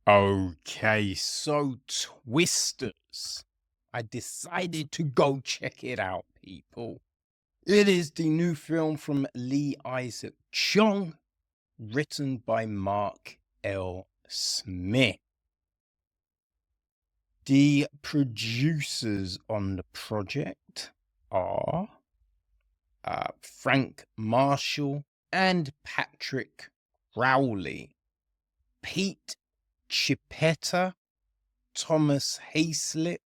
Okay, so Twisters. I decided to go check it out, people. It is the new film from Lee Isaac Chung, written by Mark L. Smith. The producers on the project are Frank Marshall and Patrick Crowley. Pete Chippetta, Thomas Hayslip,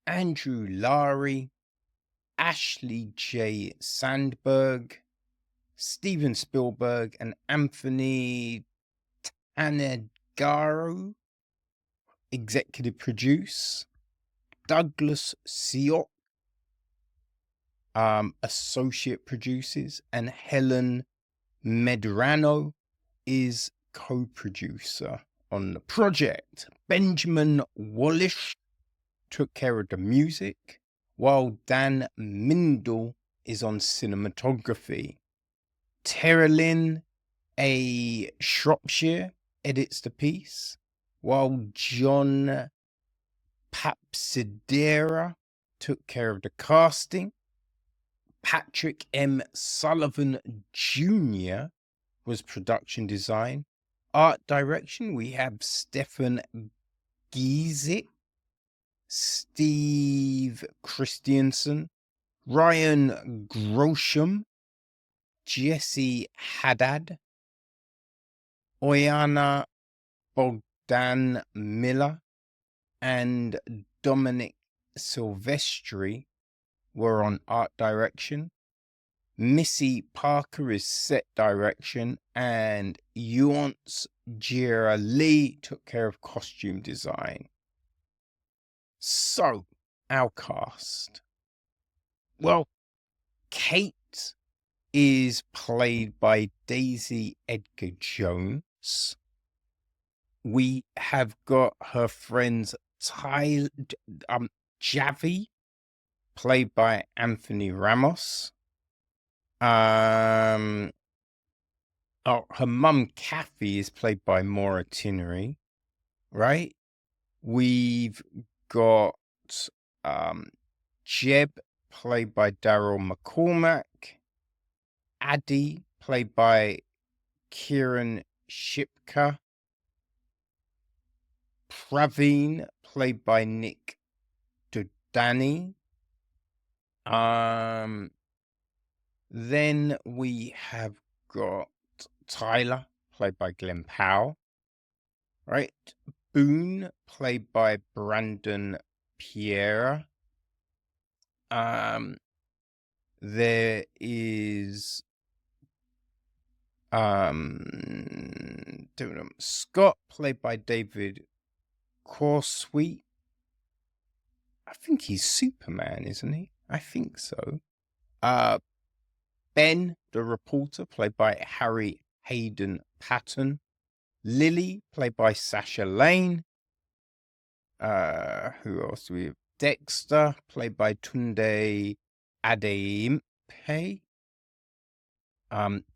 Andrew Lowry, Ashley J. Sandberg, Steven Spielberg, and Anthony Tanegaro executive produce. Douglas Siok associate produces, and Helen Medrano is co-producer on the project. Benjamin Wallish took care of the music, while Dan Mindel is on cinematography. Terrelyn A. Shropshire edits the piece, while John Papsidera took care of the casting. Patrick M. Sullivan Jr. was production design. Art direction, we have Stefan Giesick, Steve Christiansen, Ryan Grosham, Jesse Haddad, Oyana Bogdan Miller, and Dominic Silvestri were on art direction. Missy Parker is set direction, and Yuance Jira Lee took care of costume design. So, our cast. Well, Kate is played by Daisy Edgar-Jones. We have got her friends Javi, played by Anthony Ramos. Her mum Kathy is played by Maura Tinnery, right? We've got Jeb, played by Daryl McCormack. Addie, played by Kieran Shipka. Praveen, played by Nick Dodani. Then we have got Tyler, played by Glen Powell. Right? Boone, played by Brandon Perea. There is Scott, played by David Corenswet. I think he's Superman, isn't he? I think so. Ben, the reporter, played by Harry Hadden-Paton. Lily, played by Sasha Lane. Who else do we have? Dexter, played by Tunde Adebimpe.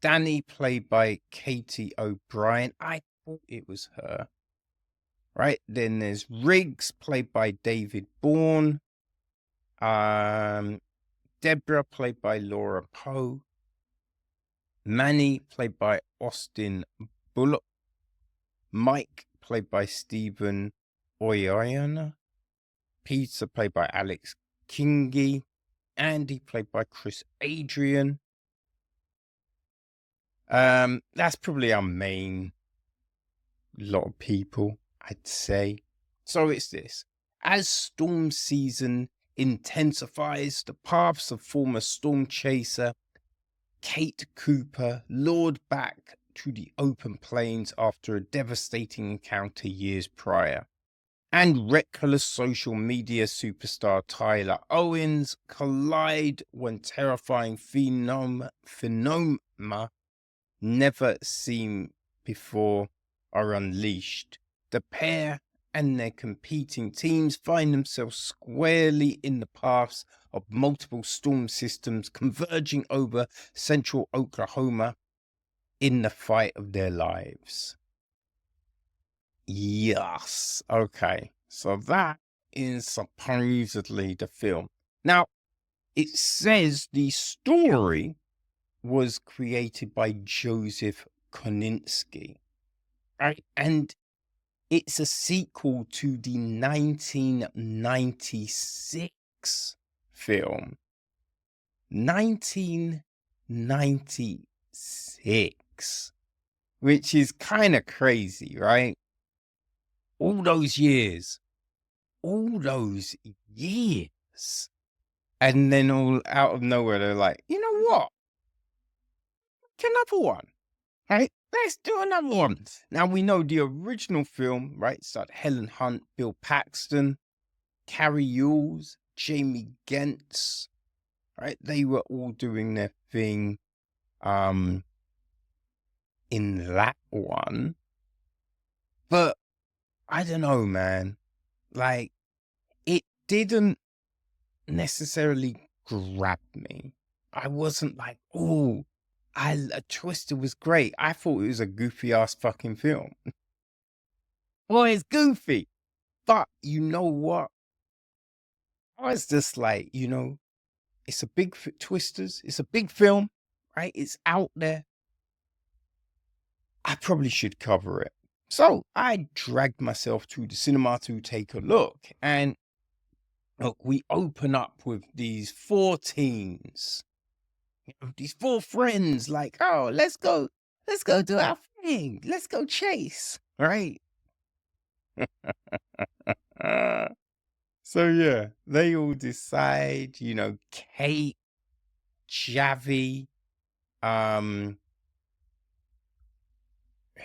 Danny, played by Katy O'Brian. I thought it was her. Right, then there's Riggs, played by David Bourne. Deborah, played by Laura Poe. Manny, played by Austin Bullock. Mike, played by Stephen Oyoung. Peter, played by Alex Kingi. Andy, played by Chris Adrian. That's probably our main lot of people, I'd say. So it's this. As storm season intensifies, the paths of former storm chaser Kate Cooper lured back to the open plains after a devastating encounter years prior, and reckless social media superstar Tyler Owens collide when terrifying phenomena never seen before are unleashed. The pair and their competing teams find themselves squarely in the paths of multiple storm systems converging over central Oklahoma in the fight of their lives. Yes. Okay. So that is supposedly the film. Now, it says the story was created by Joseph Kosinski, right? And it's a sequel to the 1996 film. 1996, which is kind of crazy, right? All those years. And then all out of nowhere, they're like, you know what? Another one, right? Let's do another one. Now, we know the original film, right? Starred Helen Hunt, Bill Paxton, Carrie Yules, Jamie Gentz, right? They were all doing their thing in that one. But I don't know, man. Like, it didn't necessarily grab me. I wasn't like, oh, Twister was great. I thought it was a goofy ass fucking film. Well, it's goofy. But you know what? I was just like, it's a big Twisters. It's a big film, right? It's out there. I probably should cover it. So I dragged myself to the cinema to take a look. And look, we open up with these four teens, these four friends, like, oh, let's go do our thing. Let's go chase, right? So yeah, they all decide, Kate, Javi,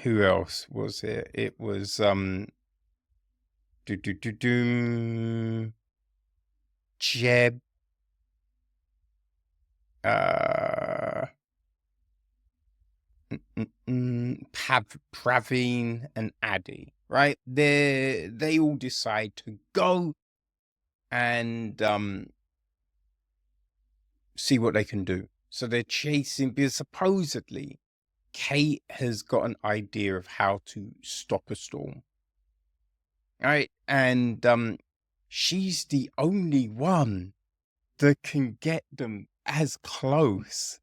who else was it? It was Jeb, Praveen and Addy, right? They all decide to go and see what they can do. So they're chasing, because supposedly Kate has got an idea of how to stop a storm. Right? And she's the only one that can get them as close.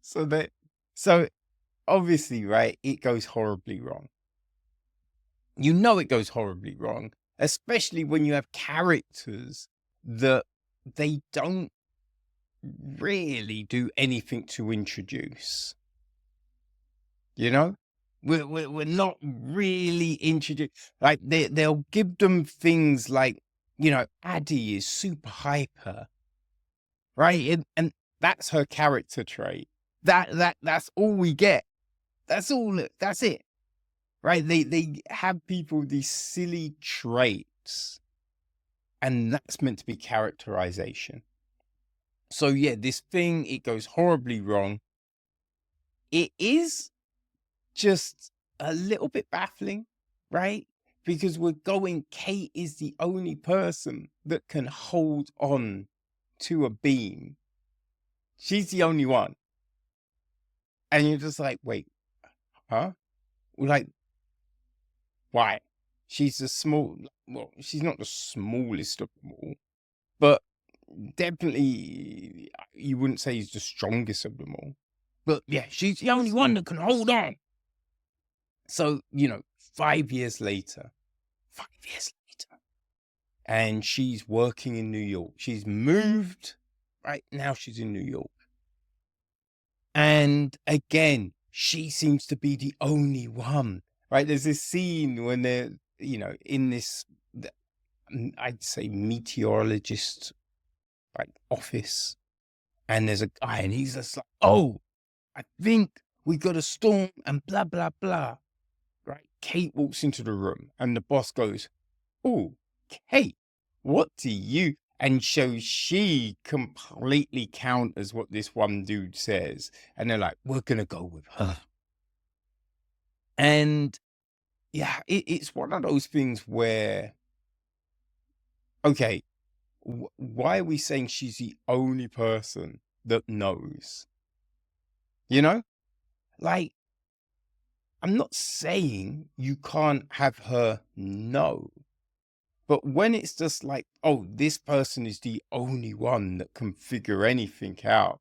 So obviously, right, it goes horribly wrong. You know it goes horribly wrong, especially when you have characters that they don't really do anything to introduce. We're not really introduced. Like they'll give them things like, Addie is super hyper, right? And that's her character trait. That's all we get. That's it. Right? They have people these silly traits, and that's meant to be characterization. So yeah, this thing, it goes horribly wrong. It is just a little bit baffling, right? Because Kate is the only person that can hold on to a beam. She's the only one. And you're just like, wait, huh? Like, why? She's she's not the smallest of them all, but definitely you wouldn't say he's the strongest of them all. But yeah, she's the only one that can hold on. So, 5 years later, and she's working in New York. She's moved, right? Now she's in New York. And again, she seems to be the only one, right? There's this scene when they're, in this, I'd say meteorologist, like, office. And there's a guy and he's just like, oh, I think we got a storm and blah, blah, blah. Right? Kate walks into the room and the boss goes, oh, Kate, what do you? And so she completely counters what this one dude says. And they're like, we're going to go with her. And yeah, it's one of those things where, okay, why are we saying she's the only person that knows? Like, I'm not saying you can't have her know, but when it's just like, oh, this person is the only one that can figure anything out,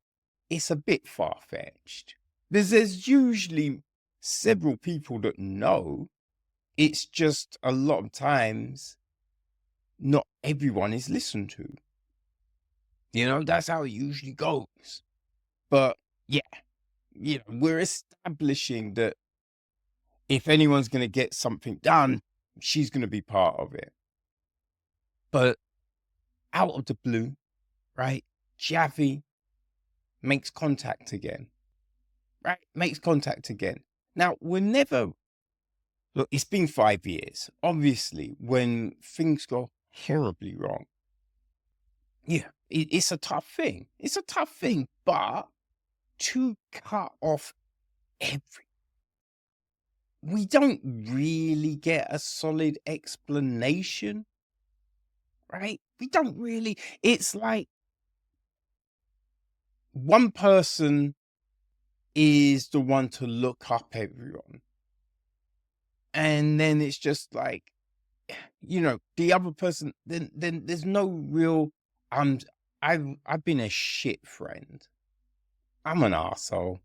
it's a bit far-fetched. There's usually several people that know. It's just a lot of times not everyone is listened to. You know, that's how it usually goes. But yeah, you know, we're establishing that if anyone's going to get something done, she's going to be part of it. But out of the blue, right, Javi makes contact again. Right? Makes contact again. Now, look, it's been 5 years. Obviously, when things go horribly wrong, yeah, it's a tough thing. It's a tough thing, but to cut off we don't really get a solid explanation, right? We don't really. It's like one person is the one to look up everyone. And then it's just like, you know, the other person, then there's no real, I've been a shit friend. I'm an arsehole.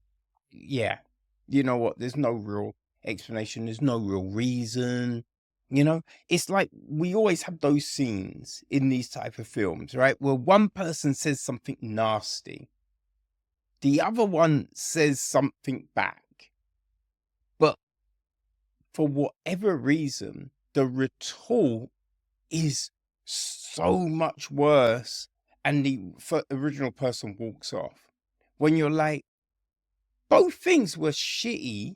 Yeah. You know what? There's no real explanation. There's no real reason. You know, it's like we always have those scenes in these type of films, right? Where one person says something nasty. The other one says something back. But for whatever reason, the retort is so much worse. And the original person walks off. When you're like, both things were shitty,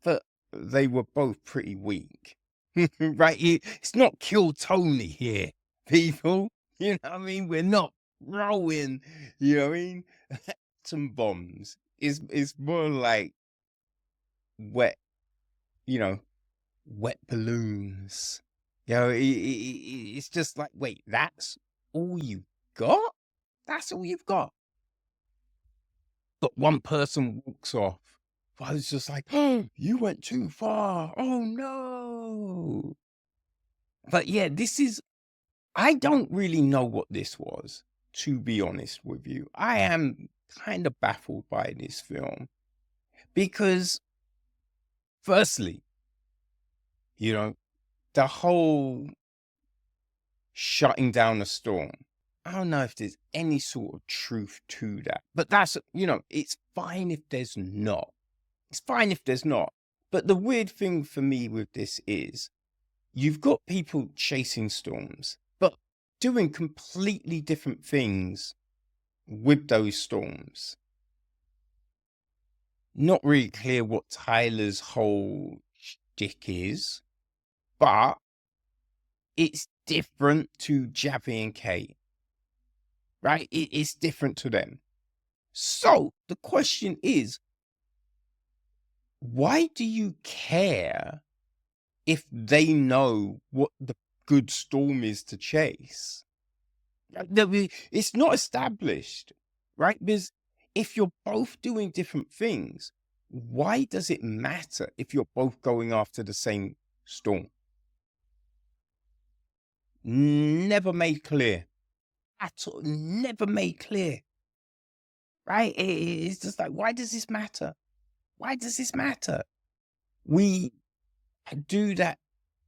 but they were both pretty weak. Right? It's not Kill Tony here, people. You know what I mean? We're not throwing, you know what I mean? Some bombs. It's more like wet, you know, wet balloons. You know, it's just like, wait, that's all you got? That's all you've got? But one person walks off. I was just like, oh, you went too far. Oh, no. But yeah, I don't really know what this was, to be honest with you. I am kind of baffled by this film because, firstly, you know, the whole shutting down a storm, I don't know if there's any sort of truth to that. But that's, you know, it's fine if there's not. It's fine if there's not. But the weird thing for me with this is you've got people chasing storms, but doing completely different things with those storms. Not really clear what Tyler's whole shtick is, but it's different to Javi and Kate, right? It's different to them. So the question is, why do you care if they know what the good storm is to chase? It's not established, right? Because if you're both doing different things, why does it matter if you're both going after the same storm? Never made clear. At all. Never made clear. Right? It's just like, why does this matter? Why does this matter? We do that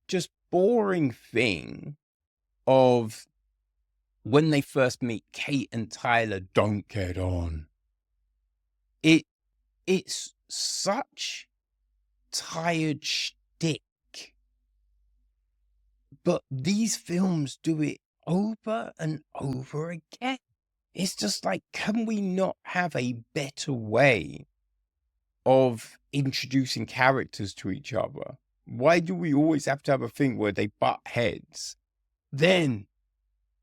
just boring thing of when they first meet, Kate and Tyler don't get on. It's such tired shtick. But these films do it over and over again. It's just like, can we not have a better way of introducing characters to each other? Why do we always have to have a thing where they butt heads? Then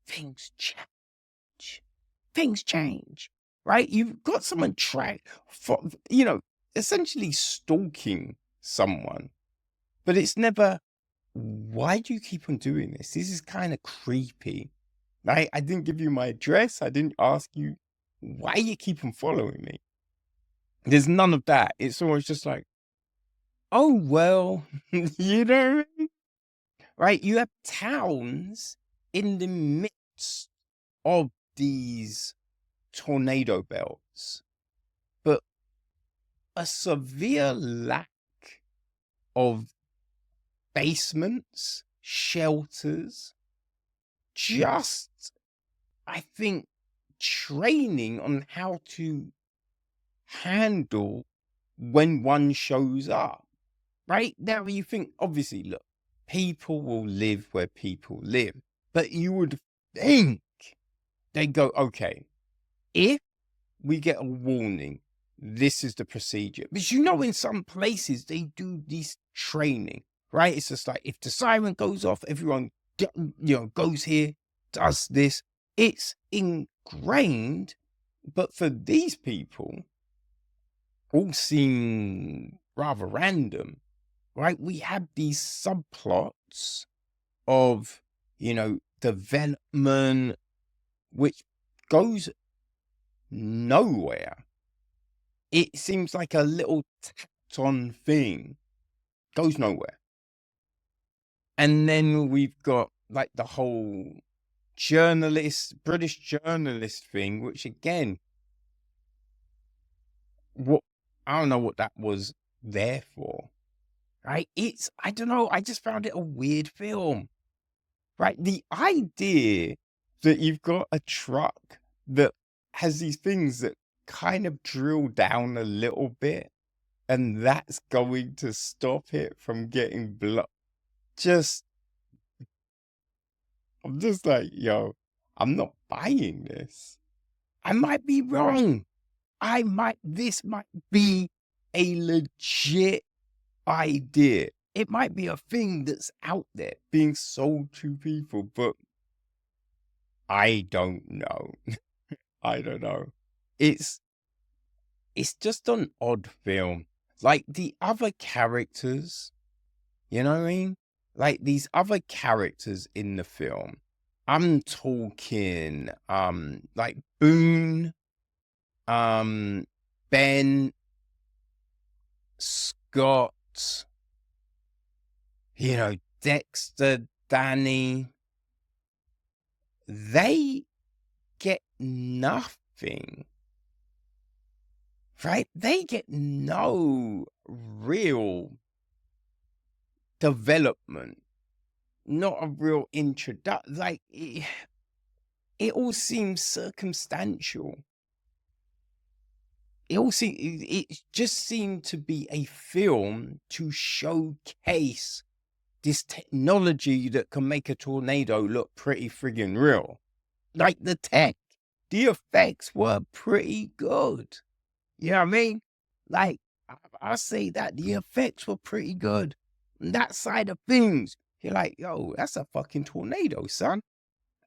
things change. Things change, right? You've got someone you know, essentially stalking someone, but it's never, why do you keep on doing this? This is kind of creepy. Right? I didn't give you my address. I didn't ask you why you keep on following me. There's none of that. It's always just like, oh, well, you know what I mean? Right? You have towns in the midst of these tornado belts, but a severe lack of basements, shelters, just, I think, training on how to handle when one shows up. Right? Now you think, obviously, look, people will live where people live, but you would think they go, okay, if we get a warning, this is the procedure. Because in some places they do this training, right? It's just like, if the siren goes off, everyone goes here, does this. It's ingrained, but for these people, all seem rather random, right? We have these subplots of, development, which goes nowhere. It seems like a little tacked on thing, goes nowhere. And then we've got like the whole British journalist thing, which again, I don't know what that was there for, right? I don't know, I just found it a weird film, right? The idea that you've got a truck that has these things that kind of drill down a little bit, and that's going to stop it from getting blocked. I'm just like, yo, I'm not buying this. I might be wrong. This might be a legit idea. It might be a thing that's out there being sold to people, but I don't know. I don't know. It's just an odd film. Like the other characters, you know what I mean? Like these other characters in the film. I'm talking like Boone, Ben, Scott, Dexter, Danny. They get nothing. Right? They get no real development, not a real introduction. Like, it all seems circumstantial. It just seemed to be a film to showcase this technology that can make a tornado look pretty friggin' real. Like the effects were pretty good. You know what I mean? Like, I say that the effects were pretty good. And that side of things, you're like, yo, that's a fucking tornado, son.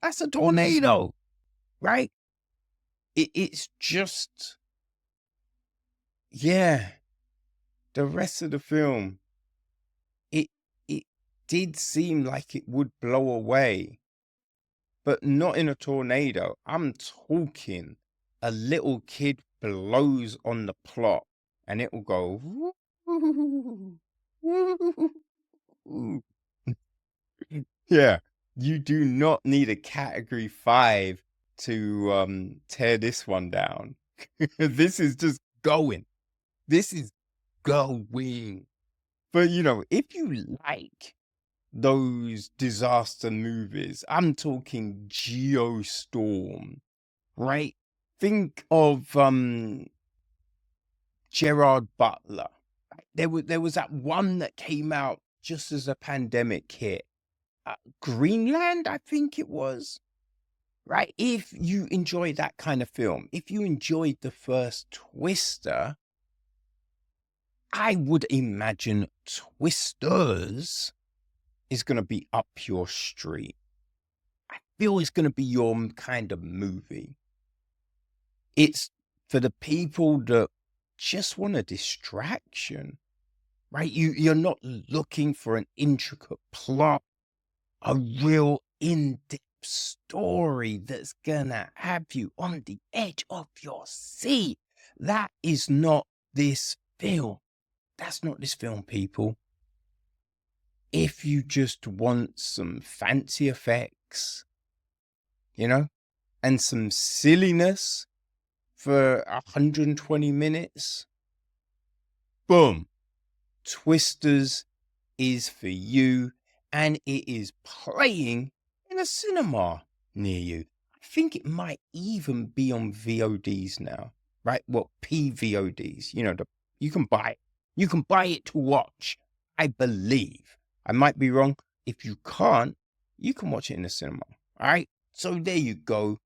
That's a tornado, right? It's just, yeah. The rest of the film, it did seem like it would blow away, but not in a tornado. I'm talking a little kid blows on the plot and it will go, yeah, you do not need a category 5 to tear this one down. This is just going. This is going. But if you like those disaster movies, I'm talking Geostorm, right? Think of Gerard Butler. There was that one that came out just as a pandemic hit. Greenland, I think it was. Right? If you enjoy that kind of film, if you enjoyed the first Twister, I would imagine Twisters is going to be up your street. I feel it's going to be your kind of movie. It's for the people that just want a distraction, right? You're not looking for an intricate plot, a real in-depth story that's gonna have you on the edge of your seat. That is not this film. That's not this film, people. If you just want some fancy effects, you know, and some silliness for 120 minutes, boom, Twisters is for you, and it is playing in a cinema near you. I think it might even be on VODs now, right? Well, PVODs, you can buy it. You can buy it to watch, I believe. I might be wrong. If you can't, you can watch it in the cinema, all right? So there you go,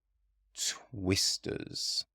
Twisters.